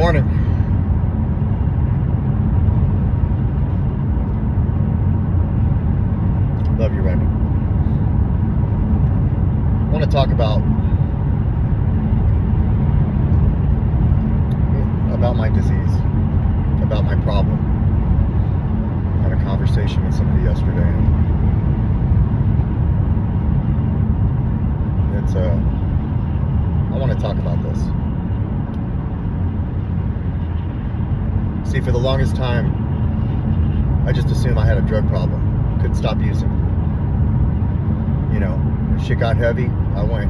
morning. Love you, Randy. I want to talk about my disease, about my problem. I had a conversation with somebody yesterday, and I want to talk about this. See, for the longest time, I just assumed I had a drug problem. Couldn't stop using. You know, when shit got heavy, I went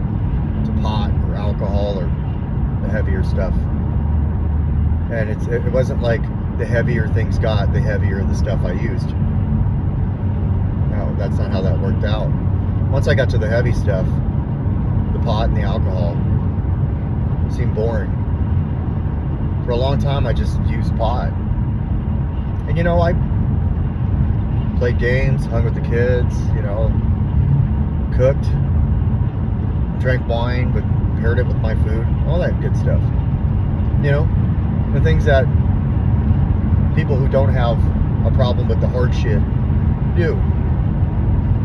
to pot or alcohol or the heavier stuff. And it wasn't like the heavier things got, the heavier the stuff I used. No, that's not how that worked out. Once I got to the heavy stuff, the pot and the alcohol seemed boring. For a long time, I just used pot. And you know, I played games, hung with the kids, you know, cooked, drank wine, but paired it with my food, all that good stuff. You know, the things that people who don't have a problem with the hard shit do.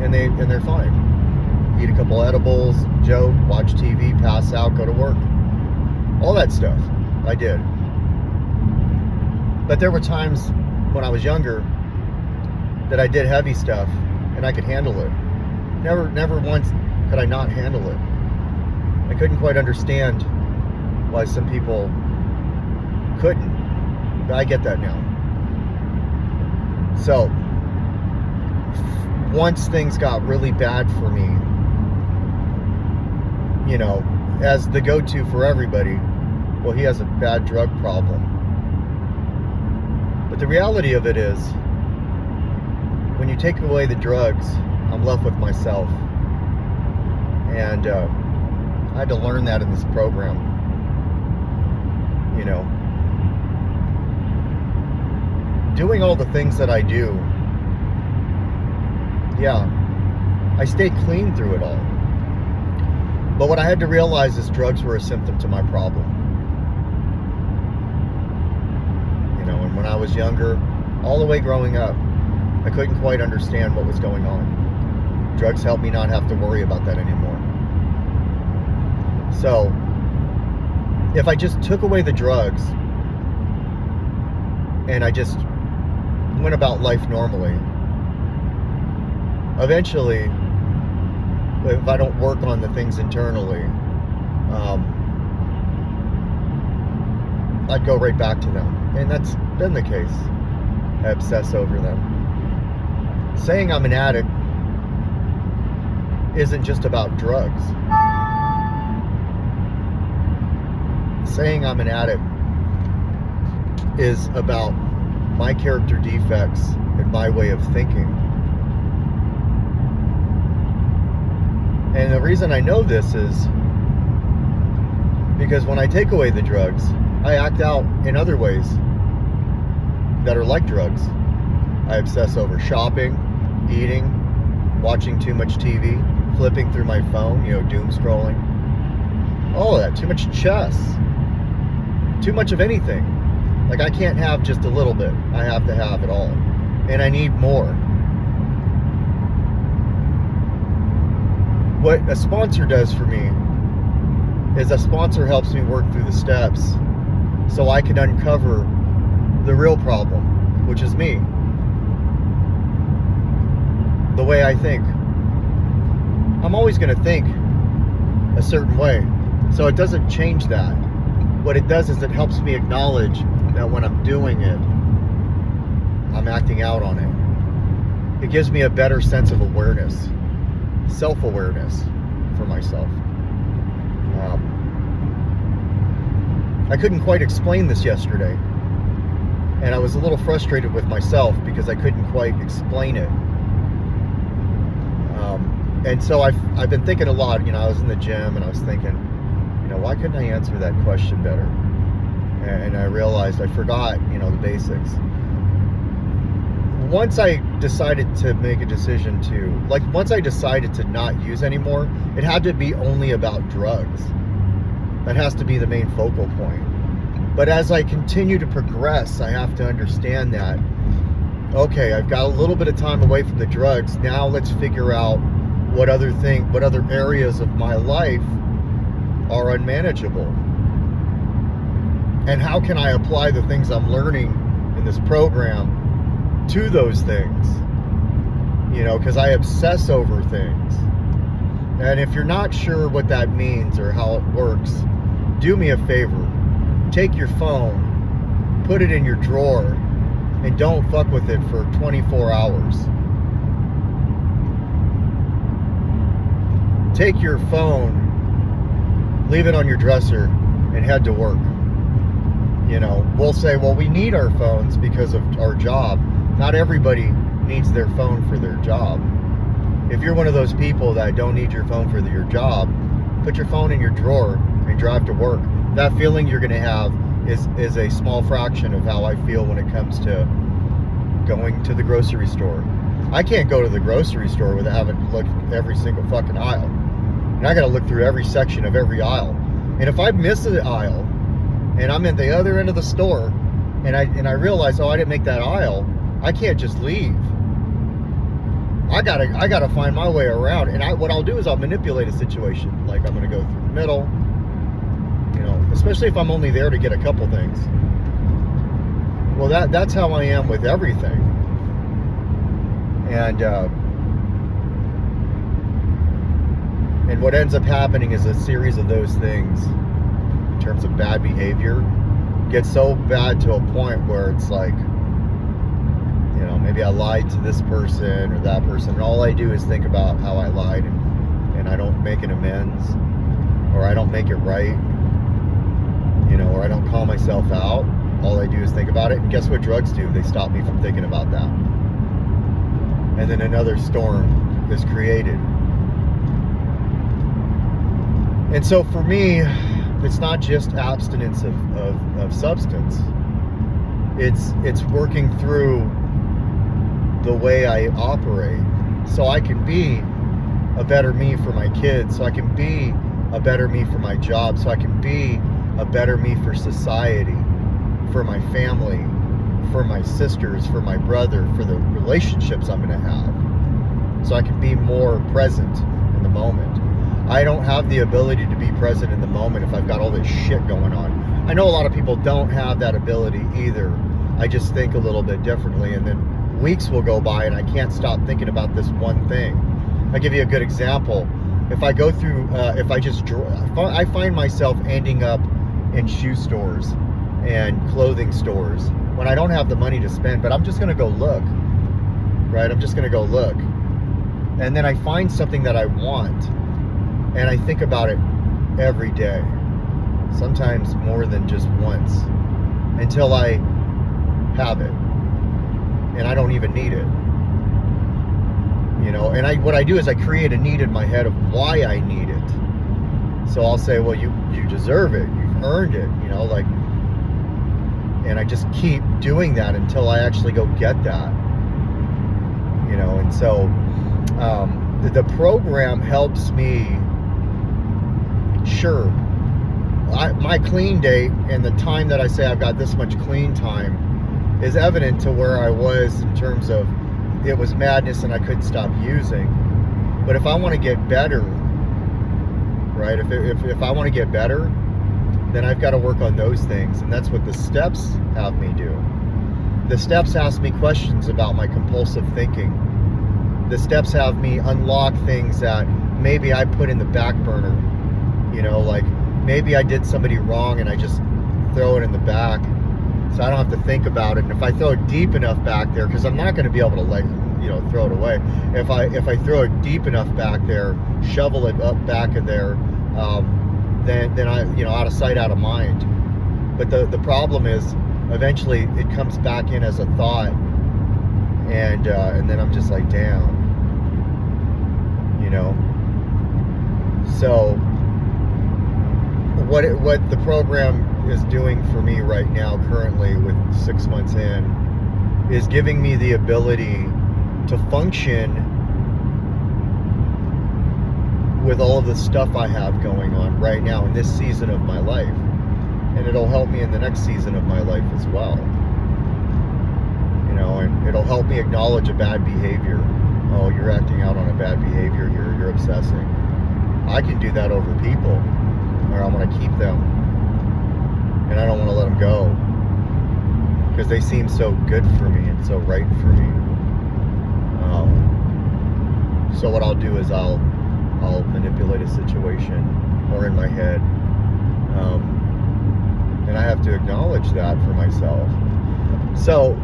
And they're fine. Eat a couple edibles, joke, watch TV, pass out, go to work. All that stuff I did. But there were times when I was younger that I did heavy stuff and I could handle it. Never once could I not handle it. I couldn't quite understand why some people couldn't. But I get that now. So, once things got really bad for me, you know, as the go-to for everybody, well, he has a bad drug problem. But the reality of it is, when you take away the drugs, I'm left with myself. And I had to learn that in this program. You know, doing all the things that I do, yeah, I stayed clean through it all. But what I had to realize is drugs were a symptom to my problem. You know, and when I was younger, all the way growing up, I couldn't quite understand what was going on. Drugs helped me not have to worry about that anymore. So, if I just took away the drugs and I just went about life normally, eventually, if I don't work on the things internally, I'd go right back to them. And that's been the case. I obsess over them. Saying I'm an addict isn't just about drugs. Saying I'm an addict is about my character defects and my way of thinking. And the reason I know this is because when I take away the drugs, I act out in other ways that are like drugs. I obsess over shopping, eating, watching too much TV, flipping through my phone, you know, doom scrolling. All of that, too much chess. Too much of anything. Like, I can't have just a little bit. I have to have it all. And I need more. What a sponsor does for me is a sponsor helps me work through the steps so I can uncover the real problem, which is me. The way I think. I'm always going to think a certain way. So it doesn't change that. What it does is it helps me acknowledge that when I'm doing it, I'm acting out on it. It gives me a better sense of awareness, self-awareness for myself. I couldn't quite explain this yesterday, and I was a little frustrated with myself because I couldn't quite explain it. And so I've been thinking a lot. You know, I was in the gym and I was thinking, you know, why couldn't I answer that question better? And I realized I forgot, you know, the basics. Once I decided to make a decision once I decided to not use anymore, it had to be only about drugs. That has to be the main focal point. But as I continue to progress, I have to understand that, okay, I've got a little bit of time away from the drugs. Now let's figure out what other areas of my life are unmanageable. And how can I apply the things I'm learning in this program to those things? You know, because I obsess over things. And if you're not sure what that means or how it works, do me a favor. Take your phone, put it in your drawer, and don't fuck with it for 24 hours. Take your phone, leave it on your dresser, and head to work. You know, we'll say, well, we need our phones because of our job. Not everybody needs their phone for their job. If you're one of those people that don't need your phone for your job, put your phone in your drawer and drive to work. That feeling you're going to have is a small fraction of how I feel when it comes to going to the grocery store. I can't go to the grocery store without having to look at every single fucking aisle. And I got to look through every section of every aisle. And if I miss an aisle and I'm at the other end of the store and I realize, oh, I didn't make that aisle, I can't just leave. I gotta find my way around. And what I'll do is I'll manipulate a situation. Like, I'm gonna go through the middle, you know, especially if I'm only there to get a couple things. Well, that's how I am with everything. And what ends up happening is a series of those things in terms of bad behavior gets so bad to a point where it's like, you know, maybe I lied to this person or that person, and all I do is think about how I lied, and I don't make an amends, or I don't make it right, you know, or I don't call myself out. All I do is think about it, and guess what drugs do? They stop me from thinking about that. And then another storm is created. And so for me, it's not just abstinence of substance. It's working through the way I operate, so I can be a better me for my kids, so I can be a better me for my job, so I can be a better me for society, for my family, for my sisters, for my brother, for the relationships I'm going to have, so I can be more present in the moment. I don't have the ability to be present in the moment if I've got all this shit going on. I know a lot of people don't have that ability either. I just think a little bit differently, and then weeks will go by and I can't stop thinking about this one thing. I'll give you a good example. If I go through, I find myself ending up in shoe stores and clothing stores when I don't have the money to spend, but I'm just going to go look, right? I'm just going to go look. And then I find something that I want, and I think about it every day, sometimes more than just once, until I have it. And I don't even need it, you know. And what I do is I create a need in my head of why I need it. So I'll say, well, you deserve it, you've earned it, you know, like. And I just keep doing that until I actually go get that, you know. And so the program helps me. Sure, my clean date and the time that I say I've got this much clean time is evident to where I was in terms of it was madness and I couldn't stop using. But if I want to get better, right, if I want to get better, then I've got to work on those things, and that's what the steps have me do. The steps ask me questions about my compulsive thinking. The steps have me unlock things that maybe I put in the back burner, you know, like maybe I did somebody wrong and I just throw it in the back, so I don't have to think about it. And if I throw it deep enough back there, because I'm not going to be able to, like, you know, throw it away. If I throw it deep enough back there, shovel it up back in there, then I, you know, out of sight, out of mind. But the problem is, eventually it comes back in as a thought, and then I'm just like, damn, you know. So what the program is doing for me right now, currently with 6 months in, is giving me the ability to function with all of the stuff I have going on right now in this season of my life. and it'll help me in the next season of my life as well. You know, and it'll help me acknowledge a bad behavior. Oh, you're acting out on a bad behavior here. You're obsessing. I can do that over people, or I want to keep them, and I don't want to let them go because they seem so good for me and so right for me. So what I'll do is I'll manipulate a situation or in my head, and I have to acknowledge that for myself. So,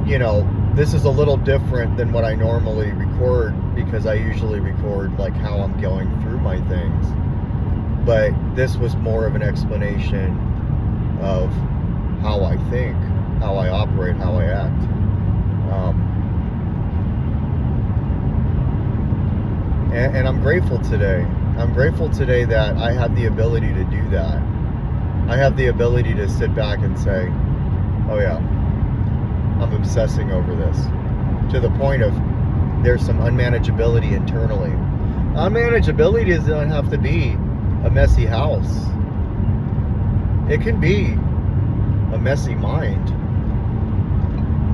you know, this is a little different than what I normally record, because I usually record like how I'm going through my things. But this was more of an explanation of how I think, how I operate, how I act. And I'm grateful today. I'm grateful today that I have the ability to do that. I have the ability to sit back and say, oh yeah, I'm obsessing over this, to the point of there's some unmanageability internally. Unmanageability doesn't have to be a messy house. It can be a messy mind,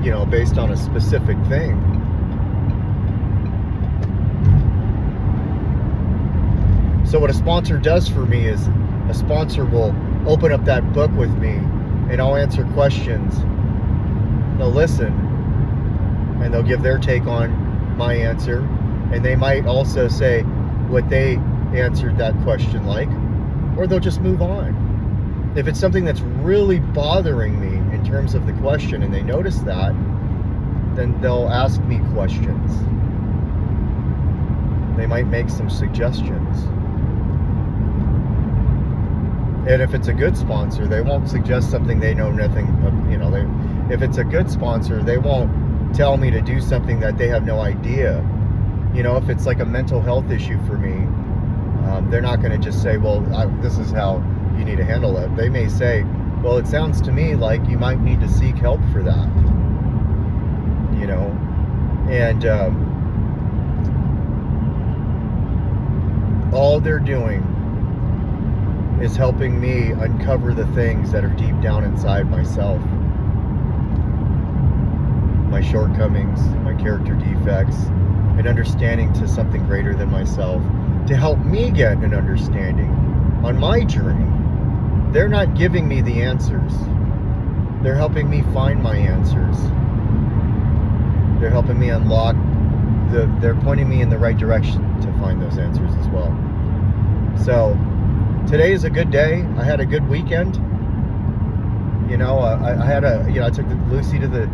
you know, based on a specific thing. So what a sponsor does for me is a sponsor will open up that book with me, and I'll answer questions. They'll listen, and they'll give their take on my answer, and they might also say what they answered that question like, or they'll just move on. If it's something that's really bothering me in terms of the question and they notice that, then they'll ask me questions. They might make some suggestions. And if it's a good sponsor, they won't suggest something they know nothing of. You know, if it's a good sponsor, they won't tell me to do something that they have no idea. You know, if it's like a mental health issue for me, they're not going to just say, well, this is how you need to handle it. They may say, well, it sounds to me like you might need to seek help for that. You know, and all they're doing is helping me uncover the things that are deep down inside myself. My shortcomings, my character defects, and understanding to something greater than myself, to help me get an understanding on my journey. They're not giving me the answers. They're helping me find my answers. They're helping me unlock they're pointing me in the right direction to find those answers as well. So today is a good day. I had a good weekend. You know, I took Lucy to the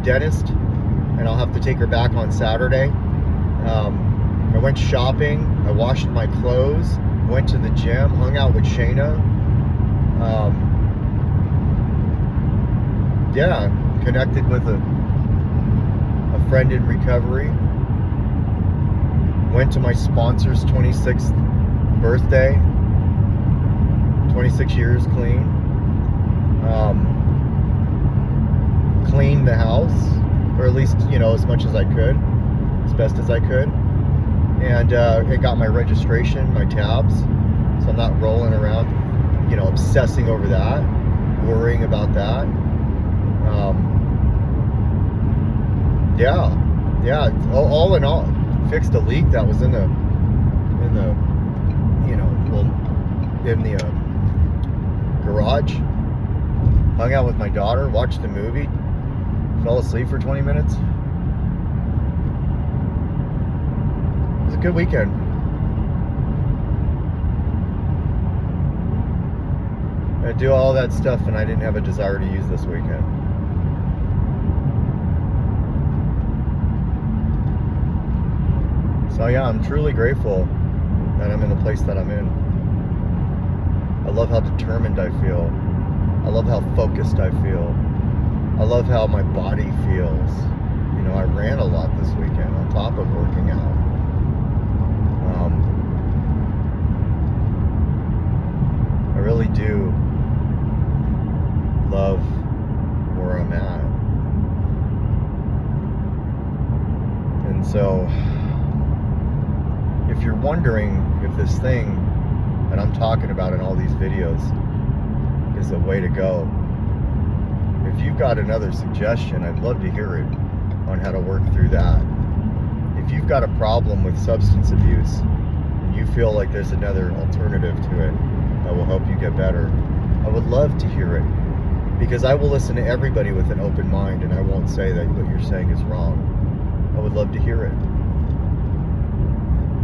dentist, and I'll have to take her back on Saturday. I went shopping. I washed my clothes. Went to the gym. Hung out with Shayna. Connected with a friend in recovery. Went to my sponsor's 26th birthday. 26 years clean. Cleaned the house, or at least, you know, as much as I could, as best as I could. And it got my registration, my tabs, so I'm not rolling around, you know, obsessing over that, worrying about that. All in all, fixed a leak that was in the garage. Hung out with my daughter, watched a movie, fell asleep for 20 minutes. It was a good weekend. I do all that stuff, and I didn't have a desire to use this weekend. So yeah, I'm truly grateful that I'm in the place that I'm in. I love how determined I feel. I love how focused I feel. I love how my body feels. You know, I ran a lot this weekend on top of working out. I really do love where I'm at. And so, if you're wondering if this thing that I'm talking about in all these videos is the way to go. If you've got another suggestion, I'd love to hear it on how to work through that. If you've got a problem with substance abuse and you feel like there's another alternative to it that will help you get better, I would love to hear it, because I will listen to everybody with an open mind, and I won't say that what you're saying is wrong. I would love to hear it.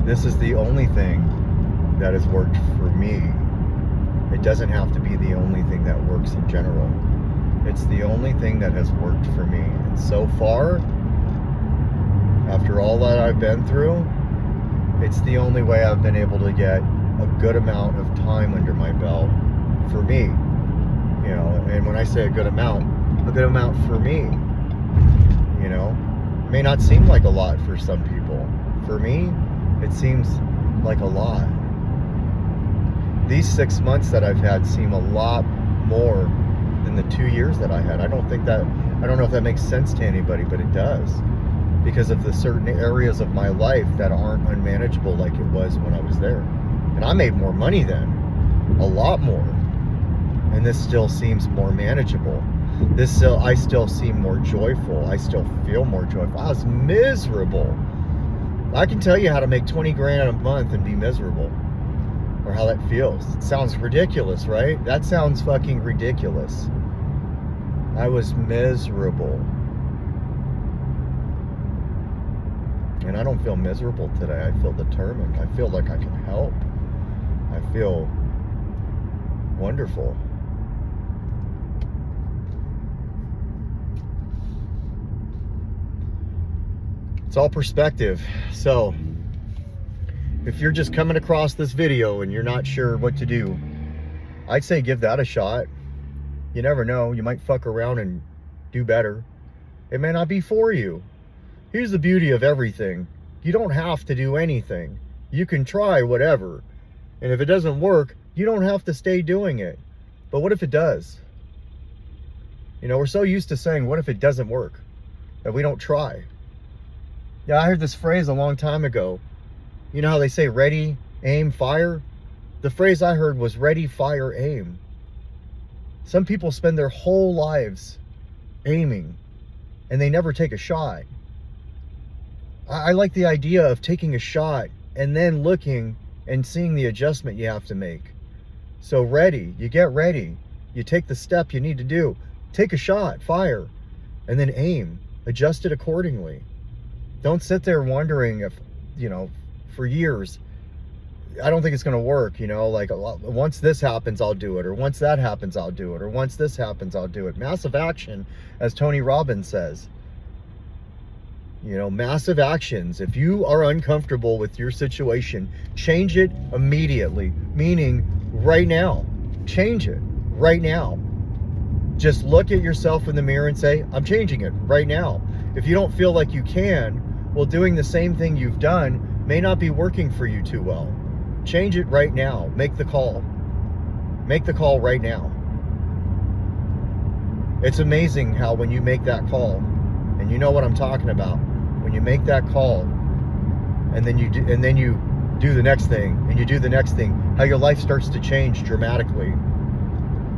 This is the only thing that has worked for me. It doesn't have to be the only thing that works in general. It's the only thing that has worked for me. And so far, after all that I've been through, it's the only way I've been able to get a good amount of time under my belt for me. You know, and when I say a good amount for me, you know, it may not seem like a lot for some people. For me, it seems like a lot. These 6 months that I've had seem a lot more than the 2 years that I had. I don't know if that makes sense to anybody, but it does. Because of the certain areas of my life that aren't unmanageable like it was when I was there. And I made more money then. A lot more. And this still seems more manageable. I still seem more joyful. I still feel more joyful. I was miserable. I can tell you how to make 20 grand a month and be miserable. Or how that feels. It sounds ridiculous, right? That sounds fucking ridiculous. I was miserable. And I don't feel miserable today. I feel determined. I feel like I can help. I feel wonderful. It's all perspective. So, if you're just coming across this video and you're not sure what to do, I'd say give that a shot. You never know. You might fuck around and do better. It may not be for you. Here's the beauty of everything. You don't have to do anything. You can try whatever. And if it doesn't work, you don't have to stay doing it. But what if it does? You know, we're so used to saying, what if it doesn't work? That we don't try. Yeah, I heard this phrase a long time ago. You know how they say ready, aim, fire? The phrase I heard was ready, fire, aim. Some people spend their whole lives aiming and they never take a shot. I like the idea of taking a shot and then looking and seeing the adjustment you have to make. So ready, you get ready. You take the step you need to do. Take a shot, fire, and then aim. Adjust it accordingly. Don't sit there wondering if, you know, for years, I don't think it's going to work, you know, like once this happens, I'll do it. Or once that happens, I'll do it. Or once this happens, I'll do it. Massive action, as Tony Robbins says. You know, massive actions. If you are uncomfortable with your situation, change it immediately. Meaning right now. Change it right now. Just look at yourself in the mirror and say, I'm changing it right now. If you don't feel like you can, well, doing the same thing you've done may not be working for you too well. Change it right now. Make the call. Make the call right now. It's amazing how when you make that call, and you know what I'm talking about, when you make that call, and then you do the next thing, and you do the next thing, how your life starts to change dramatically.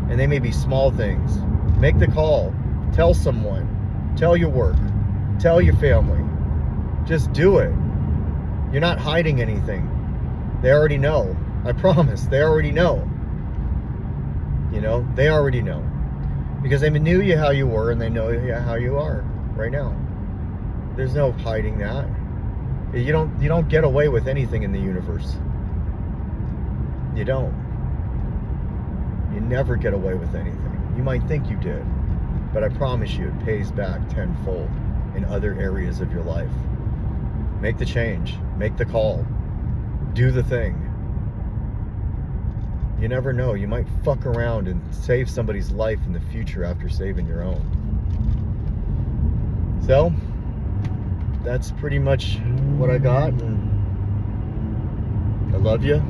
And they may be small things. Make the call. Tell someone. Tell your work. Tell your family. Just do it. You're not hiding anything. They already know. I promise. They already know. You know, they already know. Because they knew you how you were, and they know how you are right now. There's no hiding that. You don't get away with anything in the universe. You don't. You never get away with anything. You might think you did, but I promise you it pays back tenfold in other areas of your life. Make the change. Make the call. Do the thing. You never know. You might fuck around and save somebody's life in the future after saving your own. So, that's pretty much what I got. And I love you.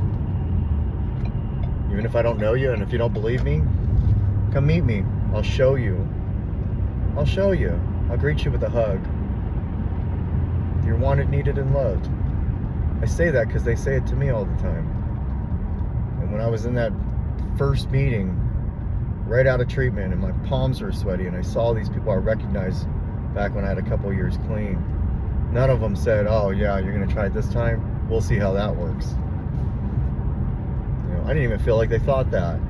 Even if I don't know you, and if you don't believe me, come meet me. I'll show you. I'll show you. I'll greet you with a hug. You're wanted, needed, and loved. I say that because they say it to me all the time. And when I was in that first meeting right out of treatment, and my palms were sweaty, and I saw these people I recognized back when I had a couple years clean. None of them said, oh yeah, you're gonna try it this time, we'll see how that works. I didn't even feel like they thought that.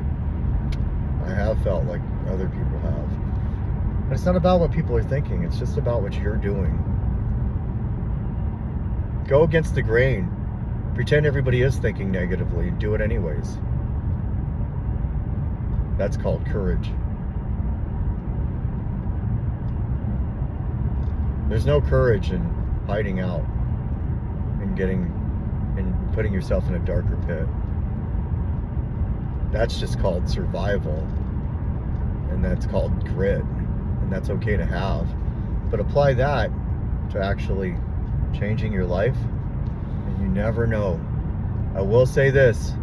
I have felt like other people have. But it's not about what people are thinking, it's just about what you're doing. Go against the grain. Pretend everybody is thinking negatively and do it anyways. That's called courage. There's no courage in hiding out and putting yourself in a darker pit. That's just called survival, and that's called grit, and that's okay to have. But apply that to actually changing your life, and you never know. I will say this,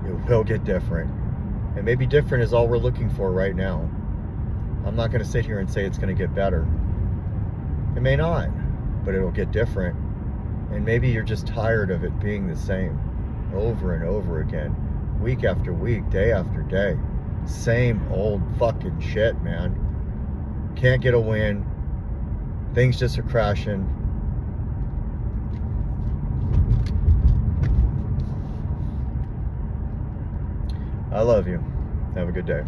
it will get different. And maybe different is all we're looking for right now. I'm not going to sit here and say it's going to get better. It may not, but it'll get different. And maybe you're just tired of it being the same over and over again, week after week, day after day. Same old fucking shit, man. Can't get a win. Things just are crashing. I love you. Have a good day.